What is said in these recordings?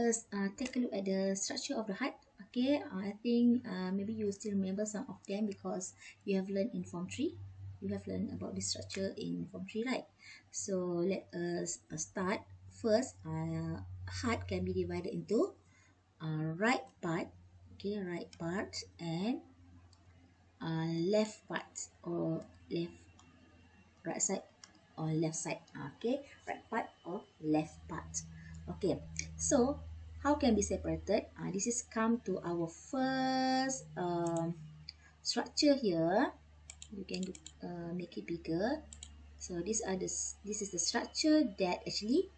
us take a look at the structure of the heart. Okay, I think maybe you still remember some of them because you have learned in Form 3. You have learned about this structure in Form 3, right? So let us start. First, heart can be divided into right part, okay, right part, and left part, or right side or left side. Okay, right part or left part. Okay, so how can be separated? This is come to our first structure here. You can make it bigger. So this is the structure that actually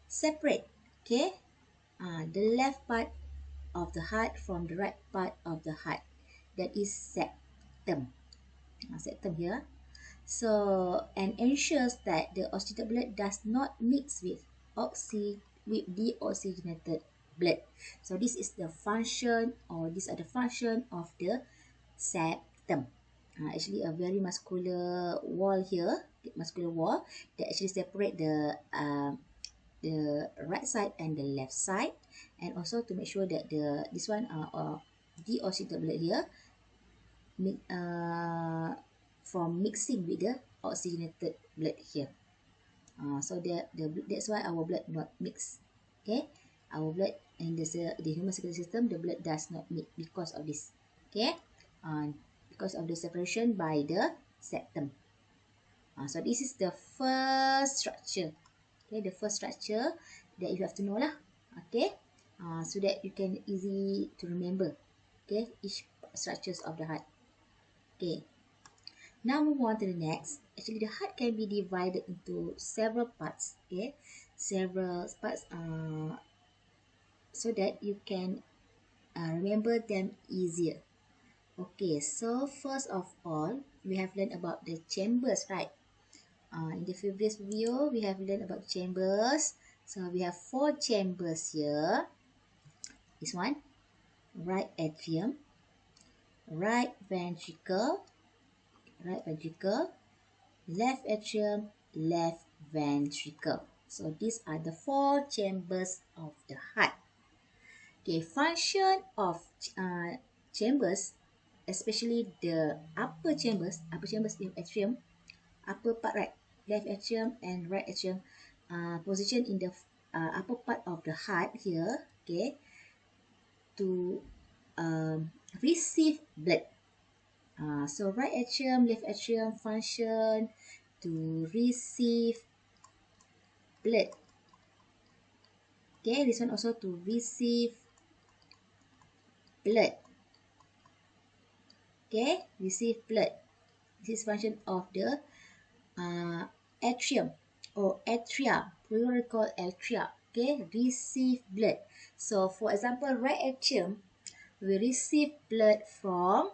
separate, okay, the left part of the heart from the right part of the heart. That is septum. Septum here. So, and ensures that the oxygenated blood does not mix with deoxygenated blood. So this is the function, or these are the function of the septum. Actually a very muscular wall here, muscular wall that actually separate the right side and the left side, and also to make sure that this one deoxygenated blood here from mixing with the oxygenated blood here. So that's why our blood not mix. Okay, our blood in the human circulatory system, the blood does not mix because of this. Okay, because of the separation by the septum. So this is the first structure. Okay, the first structure that you have to know lah. Okay, so that you can easy to remember. Okay, each structures of the heart. Okay. Now move on to the next. Actually, the heart can be divided into several parts. Okay, several parts so that you can remember them easier. Okay, so first of all, we have learned about the chambers, right? In the previous video, we have learned about chambers. So we have 4 chambers here. This one, right atrium, right ventricle, left atrium, left ventricle. So these are the 4 chambers of the heart. Okay, function of chambers, especially the upper chambers in atrium, upper part, right, left atrium and right atrium, position in the upper part of the heart here. Okay, to receive blood. So right atrium, left atrium function to receive blood. Okay, this one also to receive blood. Okay, receive blood. This is function of the atrium or atria, plural called atria. Okay, receive blood. So for example, right atrium, we receive blood from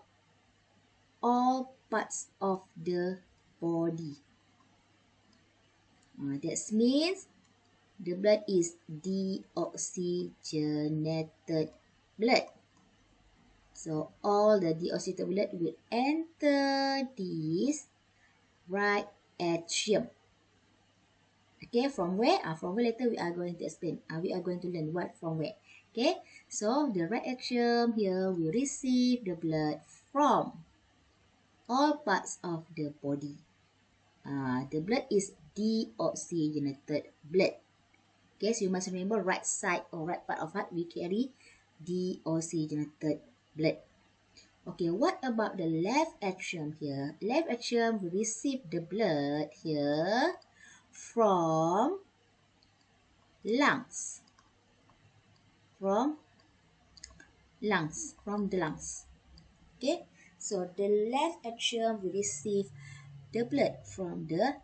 all parts of the body. That means the blood is deoxygenated blood. So all the deoxygenated blood will enter this right atrium. Okay, from where? From where later we are going to explain. We are going to learn what from where. Okay, so the right atrium here will receive the blood from all parts of the body. The blood is deoxygenated blood. Okay, so you must remember right side or right part of heart we carry deoxygenated blood. Okay, what about the left atrium here? Left atrium will receive the blood here from lungs. From the lungs. Okay, so the left atrium will receive the blood from the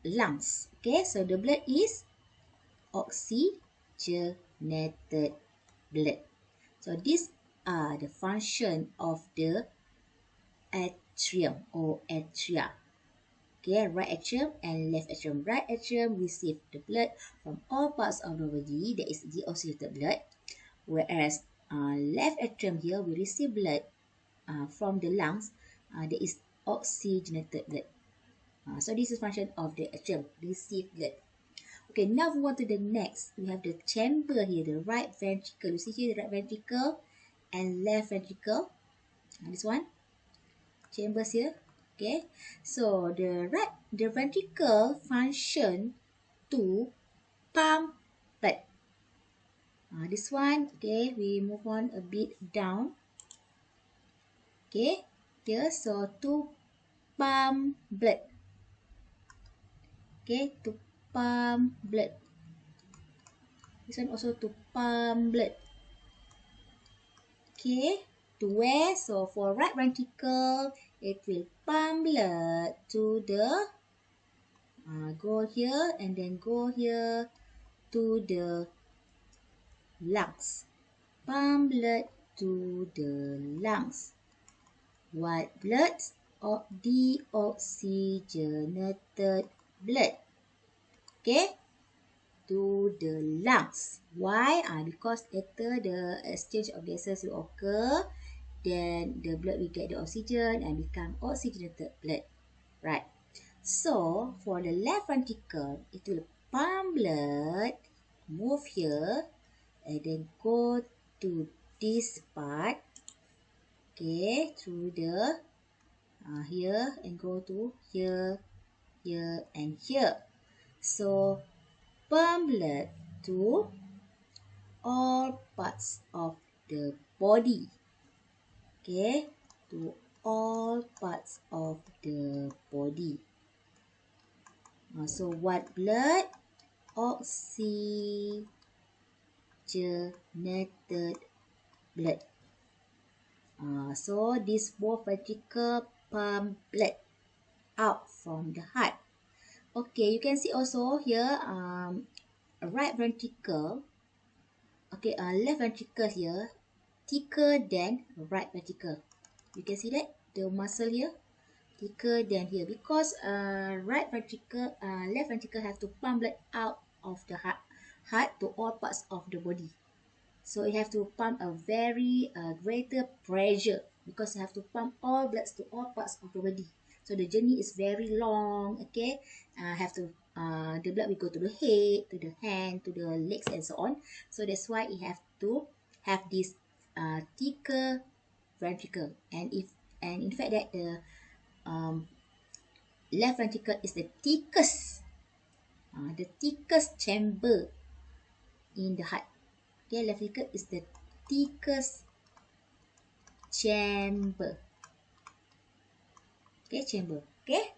lungs. Okay, so the blood is oxygenated blood. So these are the function of the atrium or atria. Okay, right atrium and left atrium. Right atrium receive the blood from all parts of the body, that is deoxygenated blood, whereas left atrium here we receive blood from the lungs, that is oxygenated blood. So this is function of the atrium, receive blood. Okay, now we want to the next. We have the chamber here, the right ventricle. You see here the right ventricle and left ventricle. This one, chambers here. Okay, so the ventricle function to pump blood. This one, okay, we move on a bit down. Okay, here, so to pump blood. Okay, to pump blood. This one also to pump blood. Okay, to where? So for right ventricle, it will pump blood to the go here and then go here to the lungs. Pump blood to the lungs. What blood? Or deoxygenated blood. Okay, to the lungs. Why? Because after the exchange of gases will occur, then the blood will get the oxygen and become oxygenated blood. Right. So for the left ventricle, it will pump blood, move here, and then go to this part. Okay, through the here and go to here, here, and here. So pump blood to all parts of the body. Okay, to all parts of the body. So what blood? Oxygenated blood. So this both ventricle pump blood out from the heart. Okay, you can see also here right ventricle. Okay, left ventricle here thicker than right ventricle. You can see that the muscle here thicker than here because right ventricle, left ventricle have to pump blood out of the heart to all parts of the body. So it have to pump a very greater pressure because you have to pump all bloods to all parts of the body. So the journey is very long. Okay, have to the blood will go to the head, to the hand, to the legs, and so on. So that's why it have to have this thicker ventricle. And in fact that the left ventricle is the thickest chamber in the heart. Okay, left ventricle is the thickest chamber. Okay, chamber. Okay.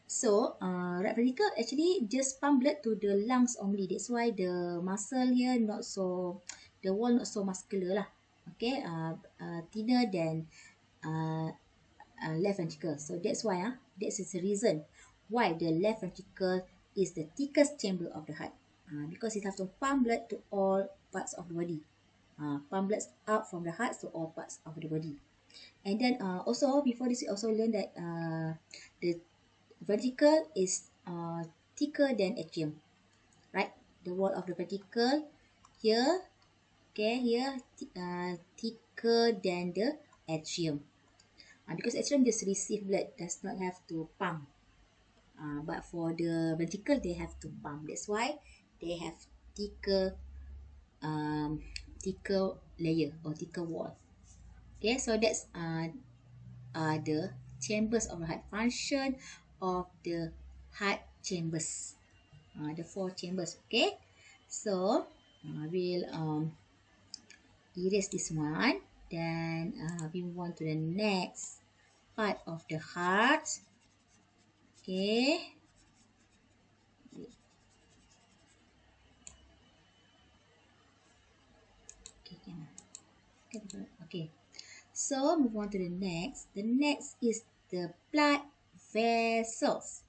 So, right ventricle actually just pump blood to the lungs only. That's why the muscle here not so, the wall not so muscular lah. Okay, thinner than left ventricle. So that's why that is the reason why the left ventricle is the thickest chamber of the heart. Because it has to pump blood to all parts of the body. Pump blood out from the heart to all parts of the body. And then also before this we also learned that the ventricle is thicker than atrium, right? The wall of the ventricle here, okay, here thicker than the atrium. Because atrium just receive blood, does not have to pump. But for the ventricle, they have to pump. That's why they have thicker, thicker layer or thicker wall. Okay, so that's the chambers of the heart. Function of the heart chambers. The 4 chambers. Okay, so we'll erase this one. Then we move on to the next part of the heart. Okay. Okay. So move on to the next. The next is the blood vessels.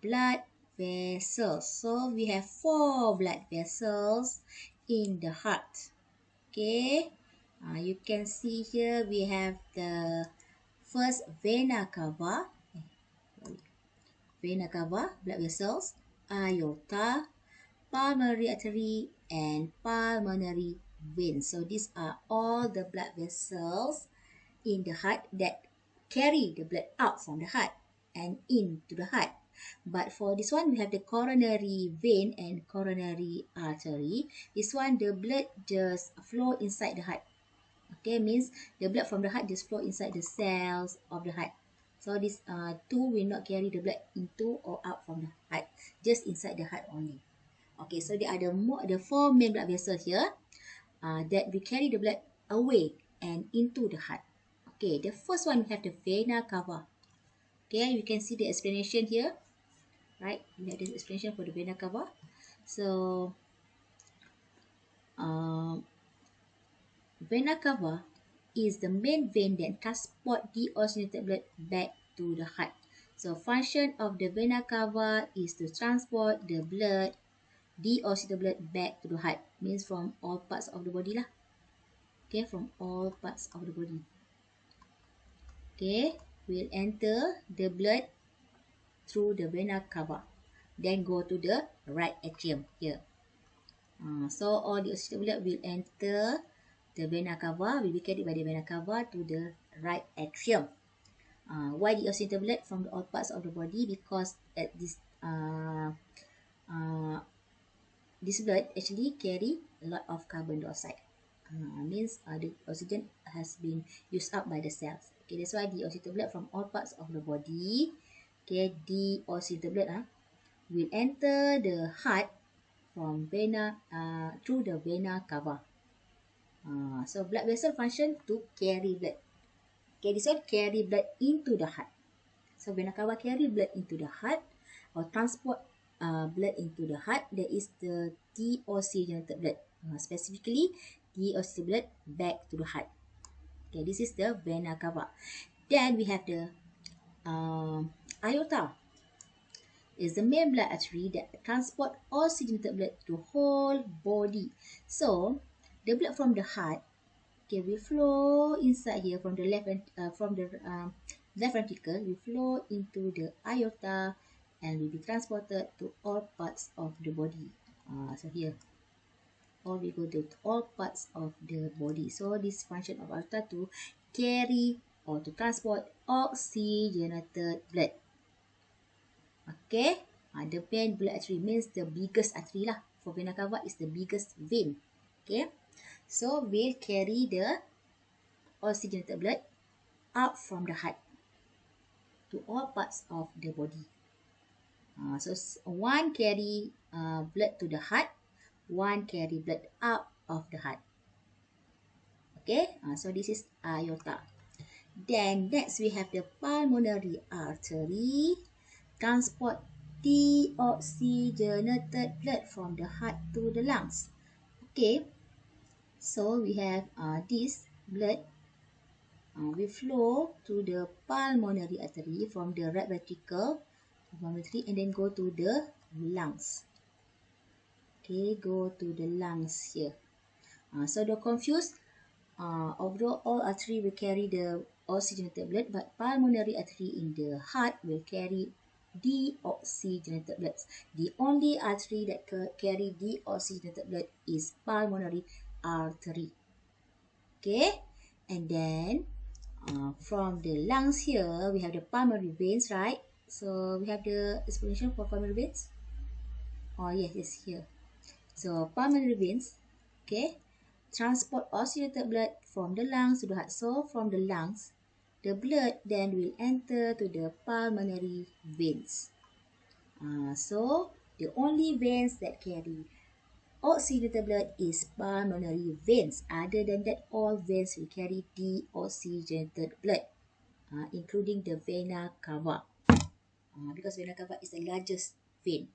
Blood vessels. So we have 4 blood vessels in the heart. Okay. You can see here we have the first vena cava. Vena cava, blood vessels, aorta, pulmonary artery, and pulmonary vein. So these are all the blood vessels in the heart that carry the blood out from the heart and into the heart. But for this one, we have the coronary vein and coronary artery. This one, the blood just flow inside the heart. Okay, means the blood from the heart just flow inside the cells of the heart. So this two will not carry the blood into or out from the heart, just inside the heart only. Okay, so there are the four main blood vessels here that we carry the blood away and into the heart. Okay, the first one we have the vena cava. Okay, you can see the explanation here, right? We have the explanation for the vena cava. So, um, vena cava is the main vein that transport deoxygenated blood back to the heart. So, function of the vena cava is to transport the blood, deoxygenated blood back to the heart. Means from all parts of the body lah. Okay, from all parts of the body. Okay, will enter the blood through the vena cava. Then go to the right atrium here. So all the oxygenated blood will enter the vena cava, will be carried by the vena cava to the right atrium. Why the oxygenated blood from all parts of the body? Because at uh, this blood actually carry a lot of carbon dioxide. Means the oxygen has been used up by the cells. Okay, that's why the oxygenated blood from all parts of the body, okay, the oxygenated blood will enter the heart from vena through the vena cava. So blood vessel function to carry blood. Okay, this one carry blood into the heart. So vena cava carry blood into the heart or transport blood into the heart. That is the deoxygenated blood. Specifically, deoxygenated blood back to the heart. Okay, this is the vena cava. Then we have the aorta. Is the main blood artery that transport oxygenated blood to whole body. So the blood from the heart, okay, will flow inside here from the left left ventricle, will flow into the aorta and will be transported to all parts of the body. So here, all will go to all parts of the body. So this function of aorta to carry or to transport oxygenated blood. Okay, the main blood artery means the biggest artery lah. For vena cava is the biggest vein. Okay, so will carry the oxygenated blood out from the heart to all parts of the body. So one carry blood to the heart, one carry blood out of the heart. Okay, so this is aorta. Then next we have the pulmonary artery. Transport deoxygenated blood from the heart to the lungs. Okay, so we have this blood will flow to the pulmonary artery from the right ventricle and then go to the lungs. Okay, go to the lungs here. So don't confuse. Although all artery will carry the oxygenated blood, but pulmonary artery in the heart will carry deoxygenated blood. The only artery that carry deoxygenated blood is pulmonary artery. Okay, and then from the lungs here, we have the pulmonary veins, right? So we have the explanation for pulmonary veins. Oh yes, here. So pulmonary veins, okay, transport oxygenated blood from the lungs to the heart. So from the lungs, the blood then will enter to the pulmonary veins. So the only veins that carry oxygenated blood is pulmonary veins. Other than that, all veins will carry deoxygenated blood, including the vena cava, because vena cava is the largest vein.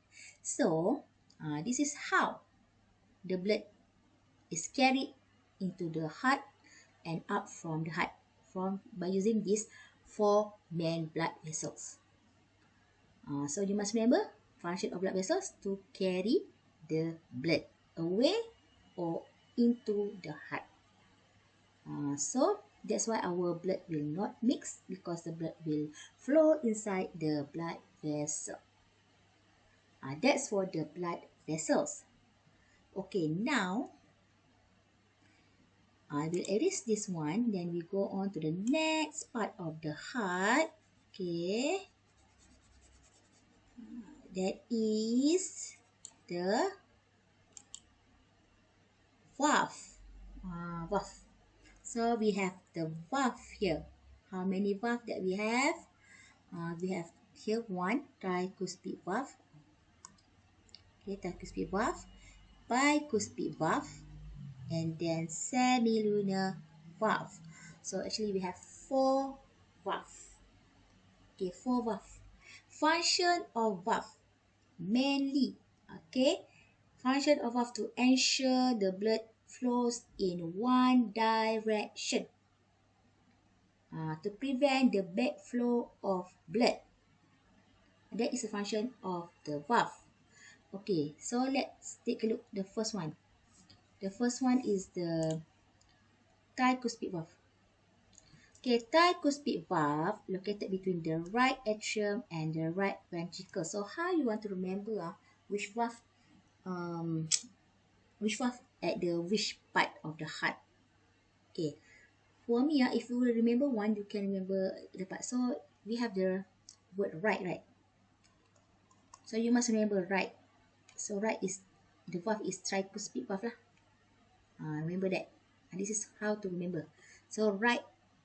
So this is how the blood is carried into the heart and up from the heart by using these four main blood vessels. So you must remember function of blood vessels to carry the blood away or into the heart. So that's why our blood will not mix, because the blood will flow inside the blood vessel. That's for the blood vessels. Okay, now I will erase this one. Then we go on to the next part of the heart. Okay. That is the valve. Valve. So we have the valve here. How many valve that we have? We have here one tricuspid valve. Okay, tricuspid valve, bicuspid valve, and then semilunar valve. So actually we have four valve. Okay, four valve. Function of valve mainly. Okay, function of valve to ensure the blood flows in one direction. To prevent the backflow of blood. That is a function of the valve. Okay, so let's take a look at the first one. The first one is the tricuspid valve. Okay, tricuspid valve located between the right atrium and the right ventricle. So how you want to remember which valve um which valve at the which part of the heart? Okay, for me if you will remember one, you can remember the part. So we have the word right, right? So you must remember right. So right is the valve is tricuspid valve lah. Remember that. This is how to remember. So right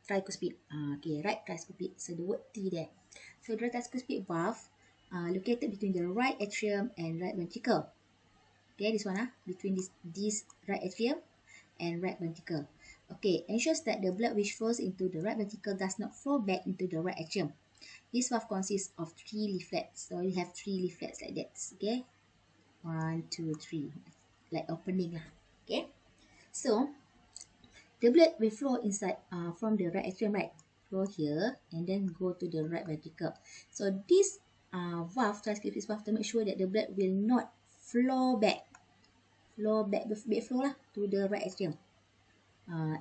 tricuspid. Okay, right tricuspid. So the word T there. So the tricuspid valve located between the right atrium and right ventricle. Okay, this one between this right atrium and right ventricle. Okay, ensures that the blood which flows into the right ventricle does not flow back into the right atrium. This valve consists of 3 leaflets. So you have 3 leaflets like that. Okay, 1, 2, 3, like opening lah. Okay, so the blood will flow inside from the right atrium, right? Flow here and then go to the right ventricle. So this valve, tricuspid valve, to make sure that the blood will not flow back, backflow lah to the right atrium.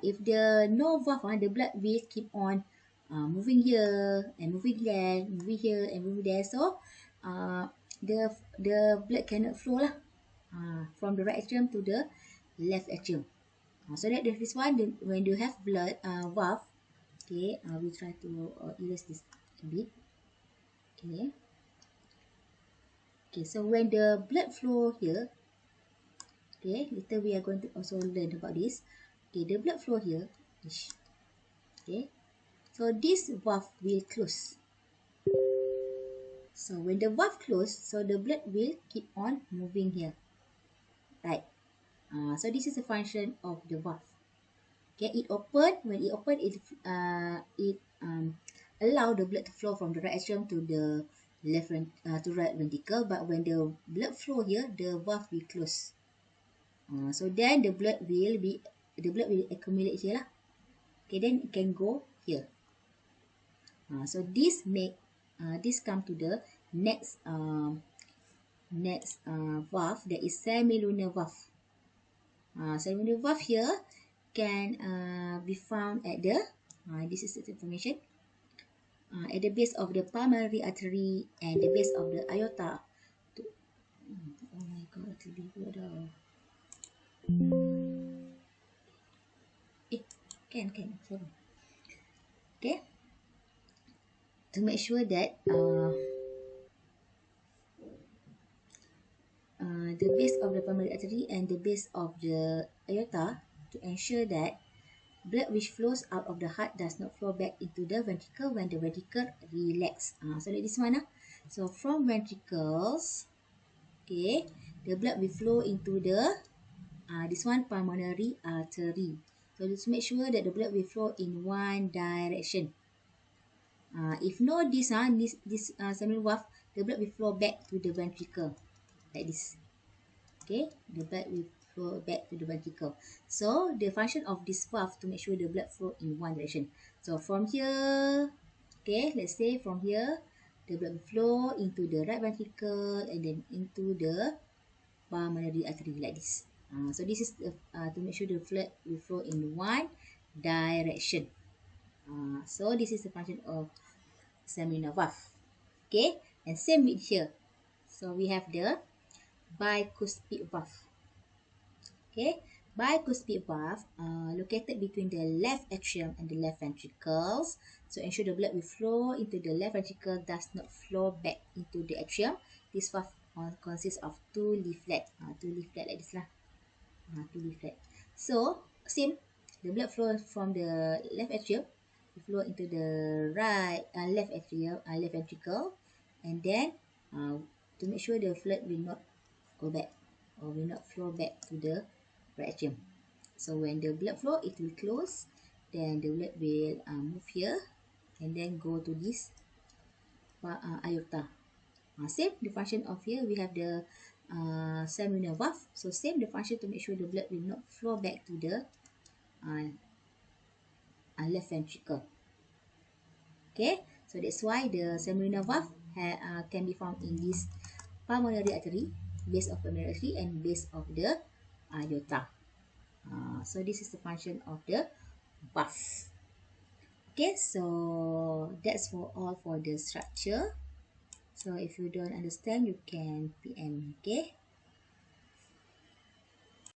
If the no valve, the blood will keep on moving here and moving there, moving here and moving there. So the blood cannot flow lah from the right atrium to the left atrium. So that this one, when you have blood valve, okay, we try to erase this a bit. Okay. Okay, so when the blood flow here, okay, later we are going to also learn about this. Okay, the blood flow here, okay, so this valve will close. So when the valve close, so the blood will keep on moving here, right? So this is a function of the valve. Okay, it open. When it open, it allow the blood to flow from the right atrium to the to right ventricle. But when the blood flow here, the valve will close. So then the blood will accumulate here lah. Okay, then it can go here. So this come to the next valve, that is semilunar valve. Semilunar valve here can be found at the this is the information at the base of the pulmonary artery and the base of the aorta. Oh my god, can sorry. Okay, to make sure that the base of the pulmonary artery and the base of the aorta, to ensure that blood which flows out of the heart does not flow back into the ventricle when the ventricle relax. So like this one. So from ventricles, okay, the blood will flow into the this one pulmonary artery. So let's make sure that the blood will flow in one direction. If no this semilunar valve, the blood will flow back to the ventricle like this. Okay, the blood will flow back to the ventricle. So the function of this valve to make sure the blood flow in one direction. So from here, okay, let's say from here, the blood will flow into the right ventricle and then into the pulmonary artery like this. So this is to make sure the blood will flow in one direction. So this is the function of semilunar valve. Okay, and same with here. So we have the bicuspid valve. Okay, bicuspid valve located between the left atrium and the left ventricles. So ensure the blood will flow into the left ventricle, does not flow back into the atrium. This valve consists of two leaflet. Two leaflet like this lah. Two leaflet. So same, the blood flow from the left atrium, flow into the right left atrium, left ventricle, and then to make sure the fluid will not go back or will not flow back to the right atrium. So when the blood flow, it will close, then the blood will move here and then go to this aorta. Same the function of here, we have the seminal valve. So same the function to make sure the blood will not flow back to the left ventricle. Okay, so that's why the seminal valve can be found in this pulmonary artery, base of pulmonary artery, and base of the aorta. So this is the function of the valve. Okay, so that's for all for the structure. So if you don't understand, you can PM. Okay.